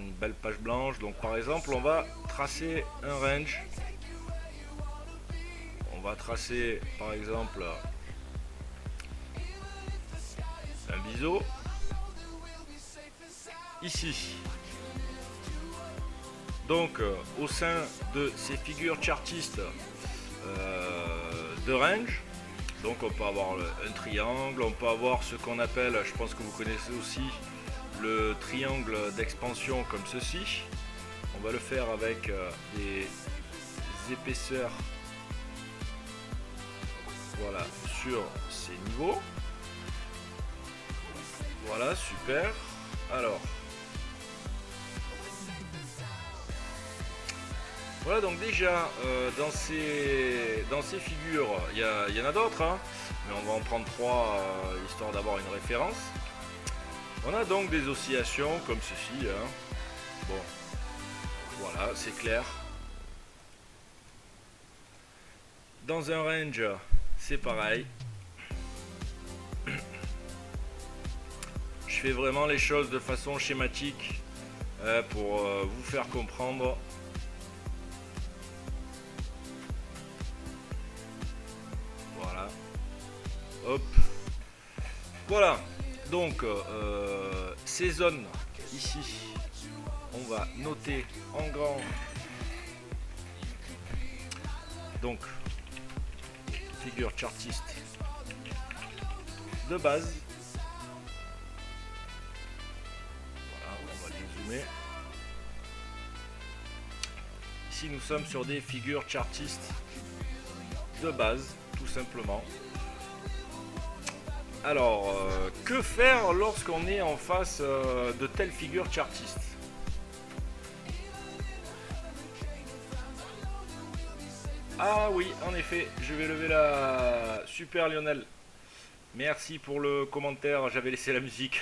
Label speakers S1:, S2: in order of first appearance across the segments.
S1: une belle page blanche. Donc par exemple, on va tracer un range. On va tracer par exemple un biseau ici. Donc au sein de ces figures chartistes de range, donc on peut avoir un triangle, on peut avoir ce qu'on appelle, je pense que vous connaissez aussi, le triangle d'expansion comme ceci. On va le faire avec des épaisseurs, voilà, sur ces niveaux. Voilà, super. Alors, voilà, donc déjà dans ces figures, il y en a d'autres, hein, mais on va en prendre trois histoire d'avoir une référence. On a donc des oscillations comme ceci, hein. Bon, voilà, c'est clair. Dans un range, c'est pareil. Je fais vraiment les choses de façon schématique pour vous faire comprendre. Voilà. Hop. Voilà. Donc, ces zones ici, on va noter en grand. Donc, figure chartiste de base. Voilà, on va dézoomer. Ici, nous sommes sur des figures chartistes de base, tout simplement. Alors, que faire lorsqu'on est en face de telles figures chartistes? Ah oui, en effet, je vais lever la... Super Lionel. Merci pour le commentaire, j'avais laissé la musique.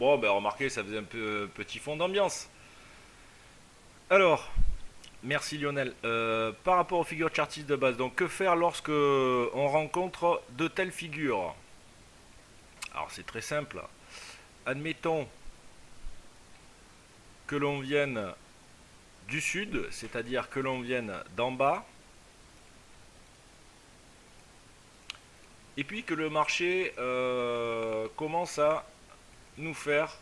S1: Bon, ben remarquez, ça faisait un peu petit fond d'ambiance. Alors, merci Lionel. Par rapport aux figures chartistes de base, donc que faire lorsque on rencontre de telles figures? Alors c'est très simple. Admettons que l'on vienne du sud, c'est-à-dire que l'on vienne d'en bas, et puis que le marché commence à nous faire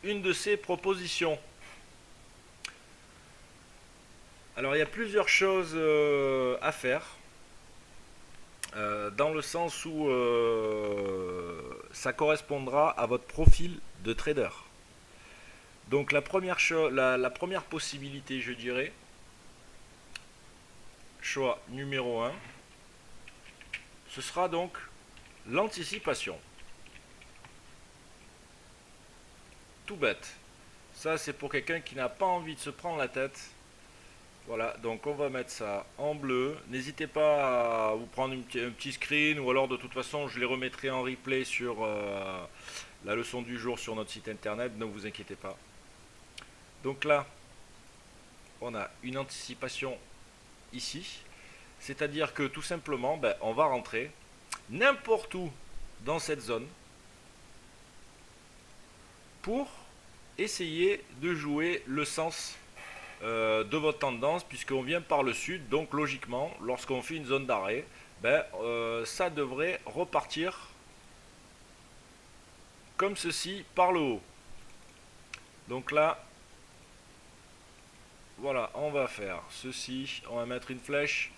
S1: une de ces propositions. Alors il y a plusieurs choses à faire, dans le sens où ça correspondra à votre profil de trader. Donc la première possibilité, je dirais, choix numéro 1, ce sera donc l'anticipation. Tout bête. Ça, c'est pour quelqu'un qui n'a pas envie de se prendre la tête. Voilà, donc on va mettre ça en bleu. N'hésitez pas à vous prendre un petit screen, ou alors de toute façon, je les remettrai en replay sur la leçon du jour sur notre site internet, ne vous inquiétez pas. Donc là, on a une anticipation ici. C'est-à-dire que tout simplement, on va rentrer n'importe où dans cette zone pour essayer de jouer le sens de votre tendance, puisqu'on vient par le sud. Donc logiquement, lorsqu'on fait une zone d'arrêt, ça devrait repartir comme ceci par le haut. Donc là, voilà, on va faire ceci. On va mettre une flèche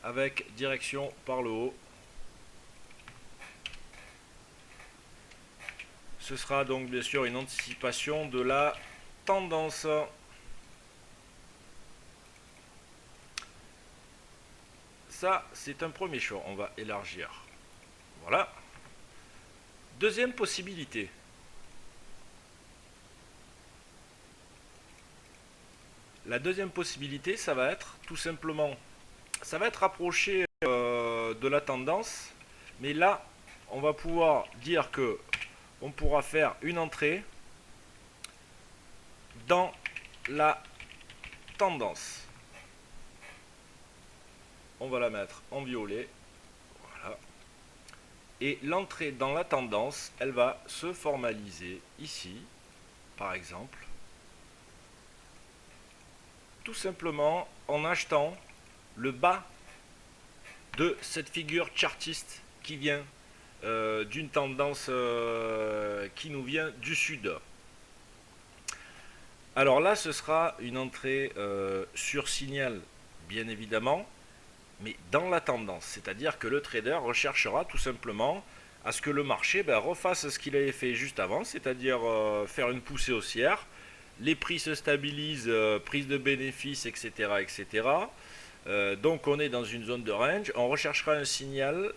S1: avec direction par le haut. Ce sera donc bien sûr une anticipation de la tendance. Ça, c'est un premier choix. On va élargir. Voilà. Deuxième possibilité. La deuxième possibilité, ça va être tout simplement, ça va être rapproché de la tendance, mais là, on va pouvoir dire que on pourra faire une entrée dans la tendance. On va la mettre en violet. Voilà. Et l'entrée dans la tendance, elle va se formaliser ici, par exemple. tout simplement en achetant le bas de cette figure chartiste qui vient d'une tendance qui nous vient du sud. Alors là, ce sera une entrée sur signal, bien évidemment, mais dans la tendance. C'est-à-dire que le trader recherchera tout simplement à ce que le marché refasse ce qu'il avait fait juste avant, c'est-à-dire faire une poussée haussière, les prix se stabilisent, prise de bénéfices, etc. etc. Donc on est dans une zone de range, on recherchera un signal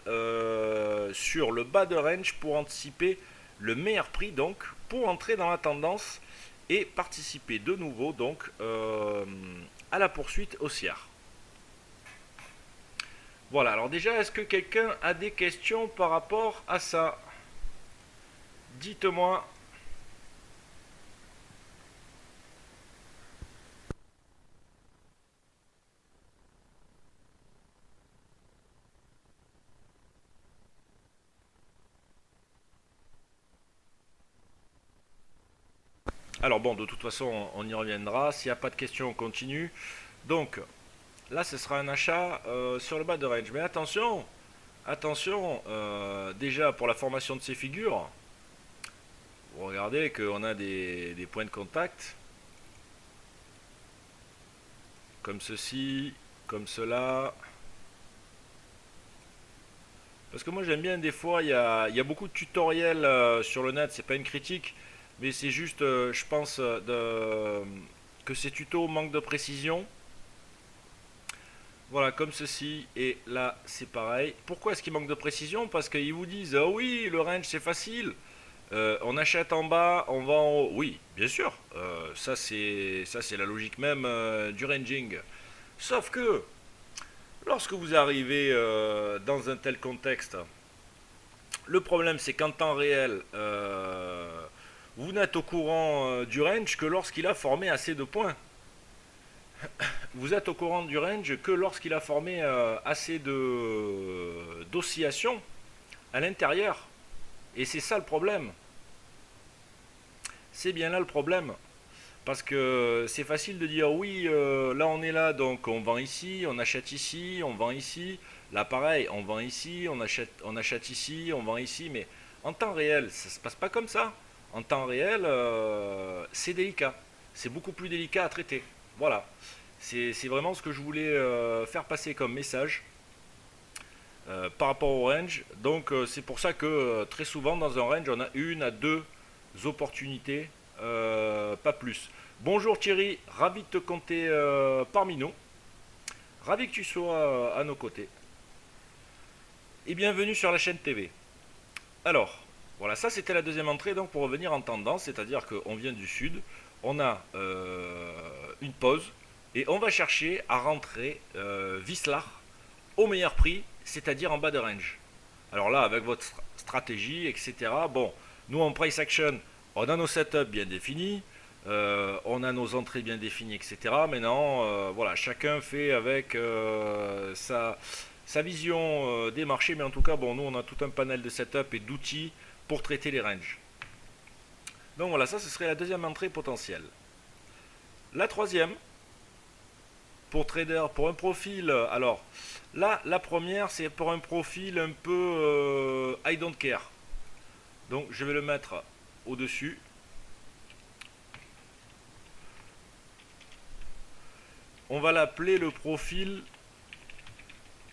S1: sur le bas de range pour anticiper le meilleur prix, donc pour entrer dans la tendance et participer de nouveau donc à la poursuite haussière. Voilà, alors déjà, est-ce que quelqu'un a des questions par rapport à ça? Dites-moi. Alors bon, de toute façon, on y reviendra. S'il n'y a pas de questions, on continue. Donc, là, ce sera un achat sur le bas de range. Mais attention, attention, déjà pour la formation de ces figures, vous regardez qu'on a des points de contact, comme ceci, comme cela. Parce que moi j'aime bien des fois, il y a beaucoup de tutoriels sur le net, c'est pas une critique, mais c'est juste, je pense, que ces tutos manquent de précision. Voilà, comme ceci, et là c'est pareil. Pourquoi est-ce qu'il manque de précision? Parce qu'ils vous disent, ah oui, le range c'est facile, on achète en bas, on vend en haut. Oui, bien sûr, ça c'est la logique même du ranging. Sauf que, lorsque vous arrivez dans un tel contexte, le problème c'est qu'en temps réel, vous n'êtes au courant du range que lorsqu'il a formé assez de points. Vous êtes au courant du range que lorsqu'il a formé assez d'oscillations à l'intérieur. Et c'est ça le problème. C'est bien là le problème. Parce que c'est facile de dire oui, là on est là, donc on vend ici, on achète ici, on vend ici. Là pareil, on vend ici, on achète ici, on vend ici. Mais en temps réel, ça ne se passe pas comme ça. En temps réel, c'est délicat. C'est beaucoup plus délicat à traiter. Voilà. C'est vraiment ce que je voulais faire passer comme message par rapport au range. Donc c'est pour ça que très souvent dans un range, on a une à deux opportunités, pas plus. Bonjour Thierry, ravi de te compter parmi nous. Ravi que tu sois à nos côtés. Et bienvenue sur la chaîne TV. Alors, voilà, ça c'était la deuxième entrée, donc pour revenir en tendance, c'est-à-dire qu'on vient du sud, on a une pause, et on va chercher à rentrer Vislar au meilleur prix, c'est-à-dire en bas de range. Alors là, avec votre stratégie, etc., bon, nous en price action, on a nos setups bien définis, on a nos entrées bien définies, etc. Maintenant, voilà, chacun fait avec sa vision des marchés, mais en tout cas, bon, nous on a tout un panel de setup et d'outils pour traiter les ranges. Donc voilà, ça ce serait la deuxième entrée potentielle. La troisième, pour trader, pour un profil, alors là, la première c'est pour un profil un peu I don't care. Donc je vais le mettre au-dessus. On va l'appeler le profil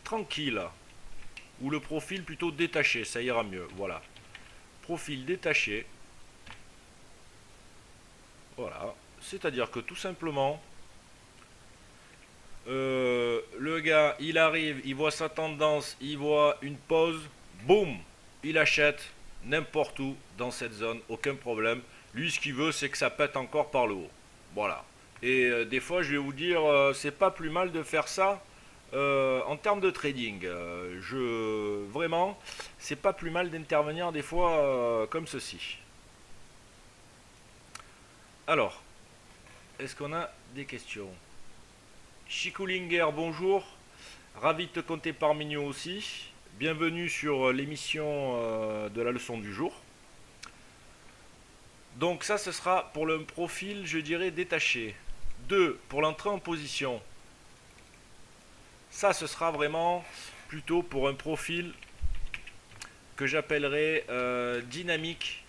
S1: tranquille, ou le profil plutôt détaché, ça ira mieux, voilà. Profil détaché, voilà, c'est-à-dire que tout simplement, le gars, il arrive, il voit sa tendance, il voit une pause, boum, il achète n'importe où dans cette zone, aucun problème. Lui, ce qu'il veut, c'est que ça pète encore par le haut, voilà. Et des fois, je vais vous dire, c'est pas plus mal de faire ça. En termes de trading, vraiment, c'est pas plus mal d'intervenir des fois comme ceci. Alors, est-ce qu'on a des questions? Chikulinger, bonjour. Ravi de te compter parmi nous aussi. Bienvenue sur l'émission de la leçon du jour. Donc ça, ce sera pour le profil, je dirais, détaché. 2. Pour l'entrée en position. Ça, ce sera vraiment plutôt pour un profil que j'appellerais dynamique.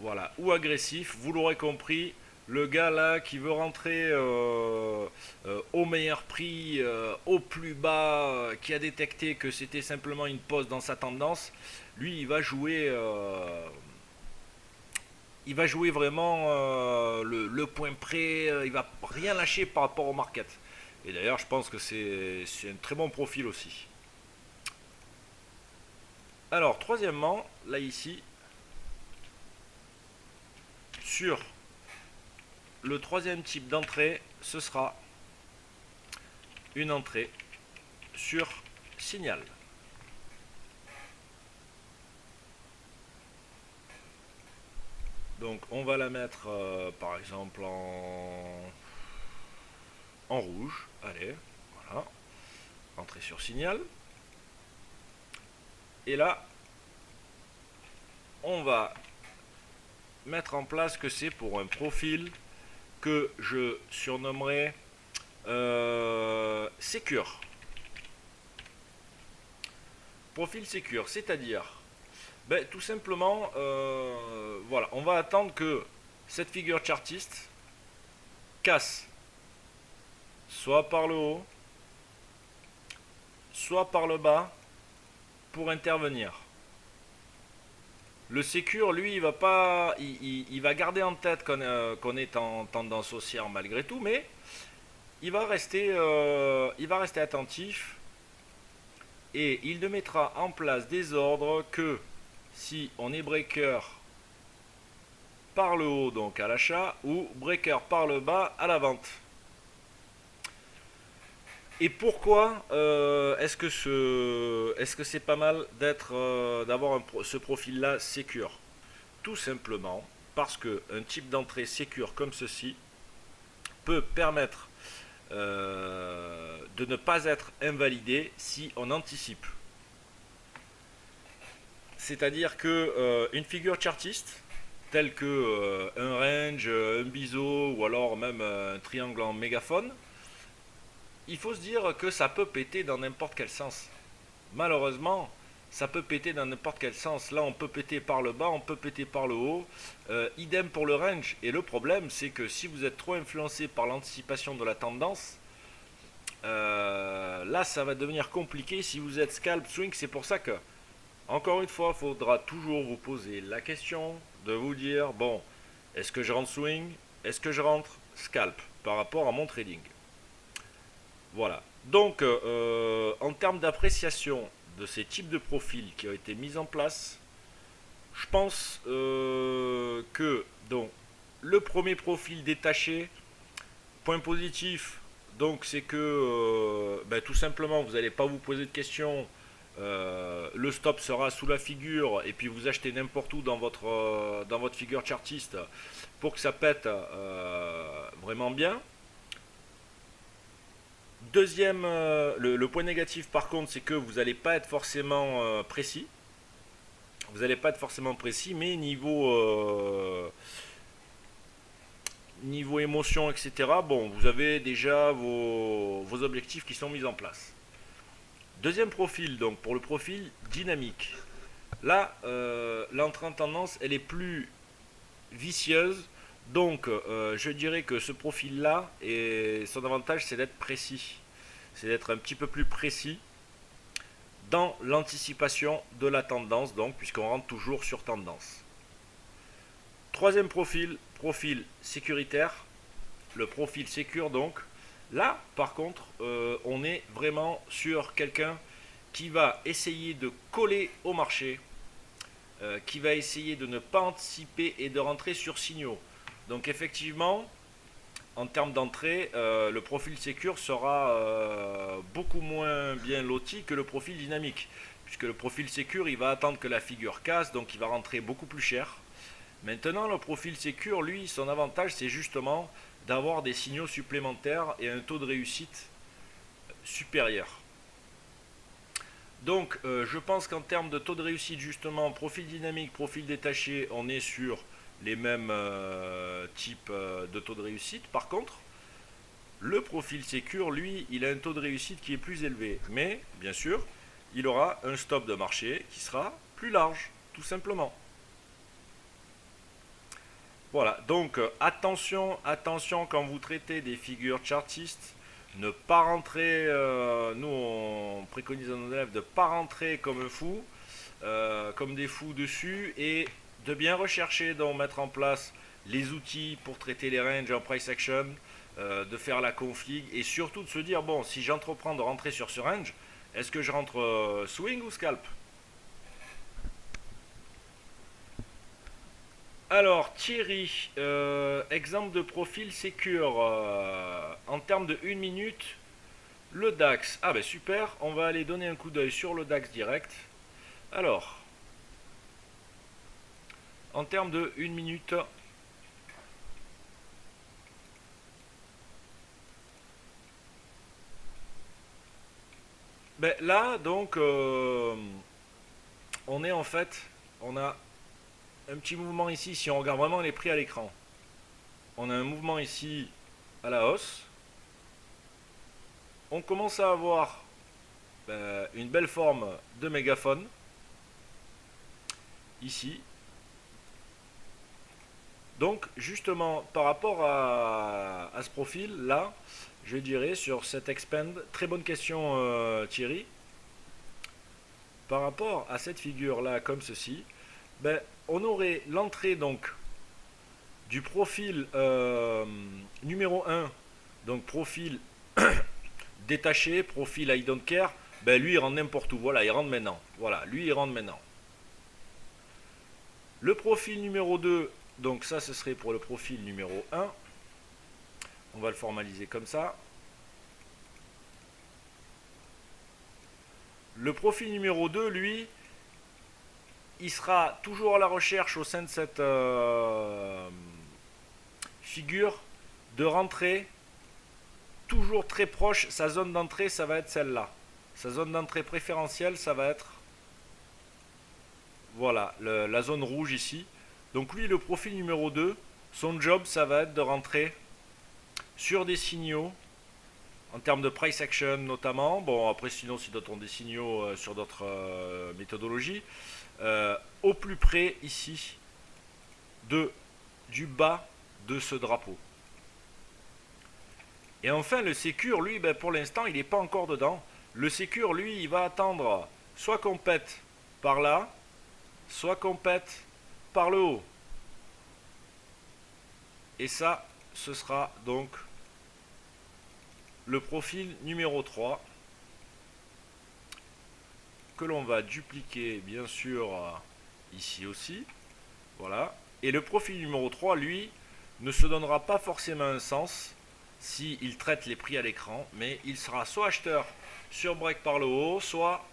S1: Voilà, ou agressif. Vous l'aurez compris, le gars là qui veut rentrer au meilleur prix, au plus bas, qui a détecté que c'était simplement une pause dans sa tendance, lui il va jouer vraiment le point près, il va rien lâcher par rapport au market. Et d'ailleurs, je pense que c'est un très bon profil aussi. Alors, troisièmement, là ici, sur le troisième type d'entrée, ce sera une entrée sur signal. Donc on va la mettre par exemple en rouge. Allez, voilà. Entrée sur signal. Et là, on va mettre en place que c'est pour un profil que je surnommerai Secure. Profil Secure, c'est-à-dire tout simplement, voilà, on va attendre que cette figure chartiste casse soit par le haut, soit par le bas pour intervenir. Le Secure, lui, il va pas, il va garder en tête qu'on est en tendance haussière malgré tout, mais il va rester attentif et il ne mettra en place des ordres que si on est breaker par le haut, donc à l'achat, ou breaker par le bas à la vente. Et pourquoi est-ce que c'est pas mal d'avoir ce profil-là secure? Tout simplement parce qu'un type d'entrée secure comme ceci peut permettre de ne pas être invalidé si on anticipe. C'est-à-dire que une figure chartiste, telle que un range, un biseau ou alors même un triangle en mégaphone, il faut se dire que ça peut péter dans n'importe quel sens. Malheureusement, ça peut péter dans n'importe quel sens. Là, on peut péter par le bas, on peut péter par le haut. Idem pour le range. Et le problème, c'est que si vous êtes trop influencé par l'anticipation de la tendance, là, ça va devenir compliqué si vous êtes scalp, swing. C'est pour ça que, encore une fois, il faudra toujours vous poser la question de vous dire, bon, est-ce que je rentre swing? Est-ce que je rentre scalp par rapport à mon trading? Voilà. Donc, en termes d'appréciation de ces types de profils qui ont été mis en place, je pense que donc, le premier profil détaché, point positif, donc c'est que tout simplement vous n'allez pas vous poser de questions. Le stop sera sous la figure et puis vous achetez n'importe où dans votre figure chartiste pour que ça pète vraiment bien. Deuxième, le point négatif par contre, c'est que vous n'allez pas être forcément précis. Vous n'allez pas être forcément précis, mais niveau émotion, etc., bon, vous avez déjà vos objectifs qui sont mis en place. Deuxième profil, donc pour le profil dynamique. Là, l'entrée en tendance, elle est plus vicieuse. Donc, je dirais que ce profil-là, son avantage, c'est d'être précis. C'est d'être un petit peu plus précis dans l'anticipation de la tendance, donc, puisqu'on rentre toujours sur tendance. Troisième profil, profil sécuritaire. Le profil sécure, donc. Là, par contre, on est vraiment sur quelqu'un qui va essayer de coller au marché, qui va essayer de ne pas anticiper et de rentrer sur signaux. Donc effectivement, en termes d'entrée, le profil Secure sera beaucoup moins bien loti que le profil dynamique. Puisque le profil Secure, il va attendre que la figure casse, donc il va rentrer beaucoup plus cher. Maintenant, le profil Secure, lui, son avantage, c'est justement d'avoir des signaux supplémentaires et un taux de réussite supérieur. Donc, je pense qu'en termes de taux de réussite, justement, profil dynamique, profil détaché, on est sur les mêmes types de taux de réussite. Par contre, le profil Secure, lui, il a un taux de réussite qui est plus élevé. Mais, bien sûr, il aura un stop de marché qui sera plus large, tout simplement. Voilà, donc attention, attention quand vous traitez des figures chartistes, ne pas rentrer, nous on préconise à nos élèves de ne pas rentrer comme un fou, comme des fous dessus, et de bien rechercher, donc mettre en place les outils pour traiter les ranges en price action, de faire la config, et surtout de se dire, bon, si j'entreprends de rentrer sur ce range, est-ce que je rentre swing ou scalp? Alors Thierry, exemple de profil Secure, en termes de 1 minute, le DAX. Ah ben super, on va aller donner un coup d'œil sur le DAX direct. Alors, en termes de 1 minute, ben là donc on est en fait, on a un petit mouvement ici, si on regarde vraiment les prix à l'écran. On a un mouvement ici à la hausse. On commence à avoir une belle forme de mégaphone ici. Donc justement par rapport à ce profil là, je dirais sur cet expand, très bonne question Thierry, par rapport à cette figure là comme ceci, ben, on aurait l'entrée donc du profil numéro 1, donc profil détaché, profil I don't care, ben lui il rentre n'importe où, voilà il rentre maintenant, voilà lui il rentre maintenant. Le profil numéro 2, donc ça ce serait pour le profil numéro 1, on va le formaliser comme ça. Le profil numéro 2, lui, il sera toujours à la recherche au sein de cette figure de rentrer toujours très proche. Sa zone d'entrée, ça va être celle-là. Sa zone d'entrée préférentielle, ça va être voilà, la zone rouge ici. Donc lui, le profil numéro 2, son job, ça va être de rentrer sur des signaux en termes de price action notamment. Bon, après, sinon, si d'autres ont des signaux sur d'autres méthodologies. Au plus près ici du bas de ce drapeau. Et enfin, le Secure, lui, ben, pour l'instant, il n'est pas encore dedans. Le Secure, lui, il va attendre soit qu'on pète par là, soit qu'on pète par le haut. Et ça, ce sera donc le profil numéro 3 que l'on va dupliquer, bien sûr, ici aussi. Voilà. Et le profil numéro 3, lui, ne se donnera pas forcément un sens s'il traite les prix à l'écran, mais il sera soit acheteur sur break par le haut, soit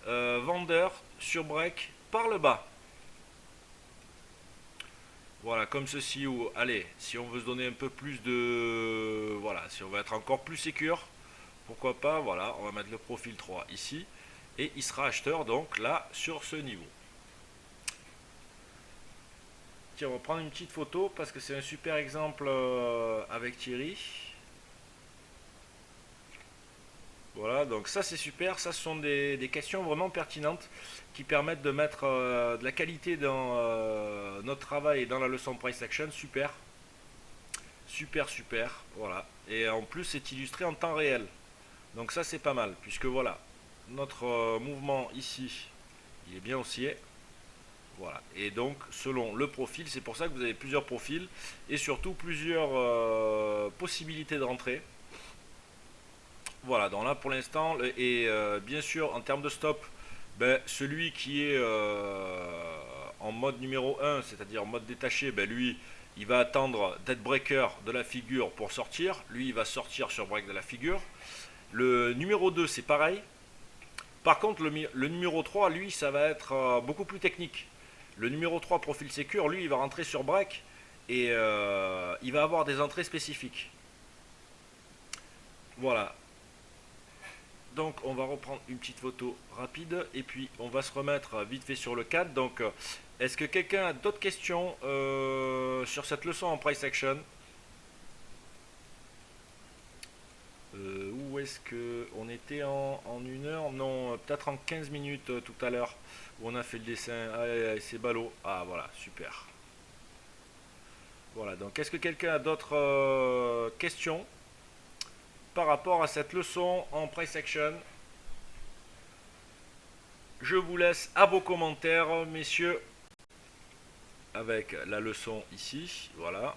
S1: vendeur sur break par le bas. Voilà, comme ceci, ou allez, si on veut se donner un peu plus de... Voilà, si on veut être encore plus sécure, pourquoi pas, voilà, on va mettre le profil 3 ici, et il sera acheteur donc là, sur ce niveau. Tiens, on va prendre une petite photo parce que c'est un super exemple avec Thierry. Voilà, donc ça c'est super, ça ce sont des questions vraiment pertinentes qui permettent de mettre de la qualité dans notre travail et dans la leçon Price Action, super, super, super, voilà. Et en plus c'est illustré en temps réel, donc ça c'est pas mal, puisque voilà, notre mouvement ici, il est bien haussier, voilà. Et donc selon le profil, c'est pour ça que vous avez plusieurs profils et surtout plusieurs possibilités de rentrée. Voilà, donc là pour l'instant, et bien sûr en termes de stop, ben, celui qui est en mode numéro 1, c'est-à-dire en mode détaché, ben, lui, il va attendre dead breaker de la figure pour sortir. Lui, il va sortir sur break de la figure. Le numéro 2, c'est pareil. Par contre, le numéro 3, lui, ça va être beaucoup plus technique. Le numéro 3, profil secure, lui, il va rentrer sur break et il va avoir des entrées spécifiques. Voilà. Donc on va reprendre une petite photo rapide et puis on va se remettre vite fait sur le cadre. Donc Est-ce que quelqu'un a d'autres questions sur cette leçon en price action? Où est-ce que on était en 1 heure? Non, peut-être en 15 minutes tout à l'heure où on a fait le dessin. Ah, c'est ballot. Ah voilà, super. Voilà, donc est-ce que quelqu'un a d'autres questions par rapport à cette leçon en price action? Je vous laisse à vos commentaires, messieurs, avec la leçon ici. Voilà.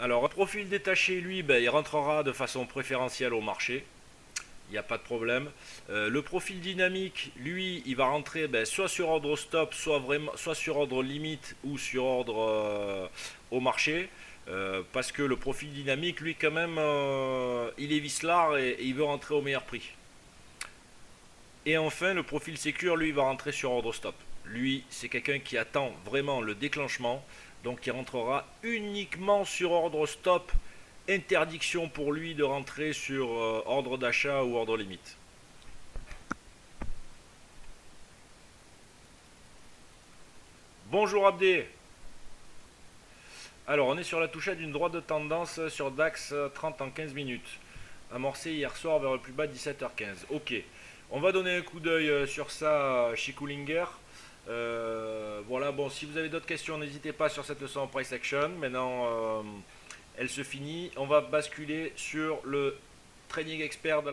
S1: Alors, un profil détaché, lui, ben, il rentrera de façon préférentielle au marché. Il n'y a pas de problème. Le profil dynamique, lui, il va rentrer ben, soit sur ordre stop, soit sur ordre limite ou sur ordre au marché. Parce que le profil dynamique, lui, quand même, il est vicelard et il veut rentrer au meilleur prix. Et enfin, le profil sécure, lui, va rentrer sur ordre stop. Lui, c'est quelqu'un qui attend vraiment le déclenchement, donc il rentrera uniquement sur ordre stop. Interdiction pour lui de rentrer sur ordre d'achat ou ordre limite. Bonjour Abdé. Alors, on est sur la touchette d'une droite de tendance sur DAX 30 en 15 minutes. Amorcé hier soir vers le plus bas 17h15. Ok. On va donner un coup d'œil sur ça chez Coolinger. Voilà, bon, si vous avez d'autres questions, n'hésitez pas sur cette leçon en price action. Maintenant, elle se finit. On va basculer sur le trading expert de